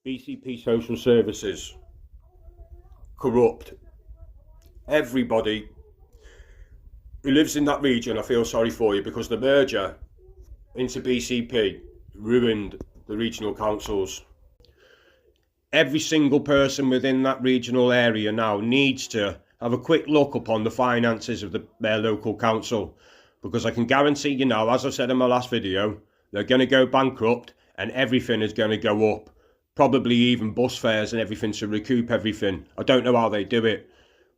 BCP Social Services, corrupt. Everybody who lives in that region, I feel sorry for you, because the merger into BCP ruined the regional councils. Every single person within that regional area now needs to have a quick look upon the finances of their local council, because I can guarantee you now, as I said in my last video, they're going to go bankrupt and everything is going to go up. Probably even bus fares and everything to recoup everything. I don't know how they do it,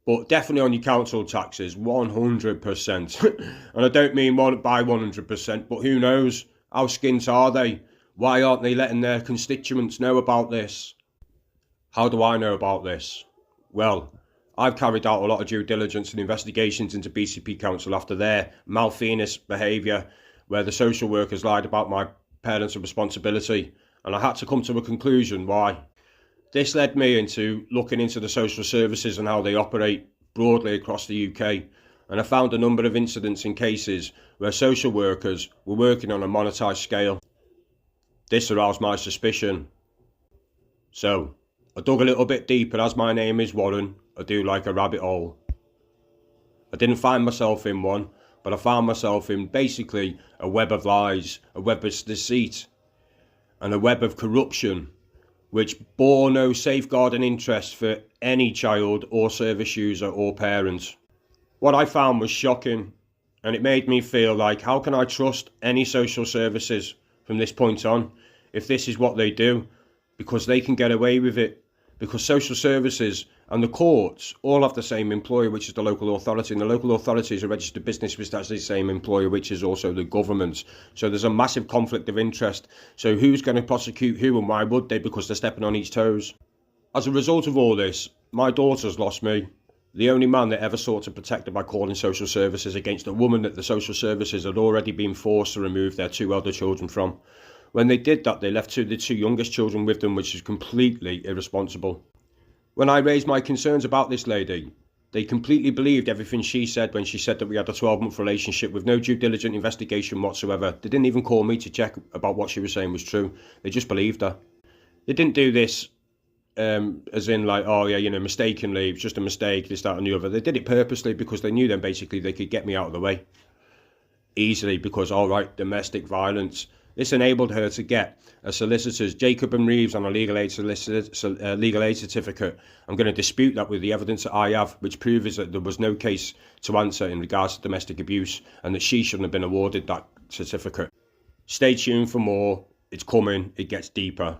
but definitely on your council taxes, 100%. And I don't mean by 100%, but who knows? How skint are they? Why aren't they letting their constituents know about this? How do I know about this? Well, I've carried out a lot of due diligence and investigations into BCP Council after their malfeasance behaviour, where the social workers lied about my parents' responsibility, and I had to come to a conclusion why. This led me into looking into the social services and how they operate broadly across the UK, and I found a number of incidents and cases where social workers were working on a monetised scale. This aroused my suspicion. So, I dug a little bit deeper. As my name is Warren, I do like a rabbit hole. I didn't find myself in one, but I found myself in basically a web of lies, a web of deceit, and a web of corruption, which bore no safeguarding interest for any child or service user or parent. What I found was shocking, and it made me feel like, how can I trust any social services from this point on if this is what they do? Because they can get away with it. Because social services and the courts all have the same employer, which is the local authority, and the local authority is a registered business which has the same employer, which is also the government. So there's a massive conflict of interest. So who's going to prosecute who, and why would they? Because they're stepping on each toes. As a result of all this, my daughter's lost me, the only man that ever sought to protect her by calling social services against a woman that the social services had already been forced to remove their 2 elder children from. When they did that, they left the 2 youngest children with them, which is completely irresponsible. When I raised my concerns about this lady, they completely believed everything she said when she said that we had a 12-month relationship with no due diligent investigation whatsoever. They didn't even call me to check about what she was saying was true. They just believed her. They didn't do this as in like, oh yeah, mistakenly, it's just a mistake, this, that and the other. They did it purposely because they knew then basically they could get me out of the way easily because, all right, domestic violence. This enabled her to get a solicitor's Jacob and Reeves on a legal aid certificate. I'm going to dispute that with the evidence that I have, which proves that there was no case to answer in regards to domestic abuse and that she shouldn't have been awarded that certificate. Stay tuned for more. It's coming. It gets deeper.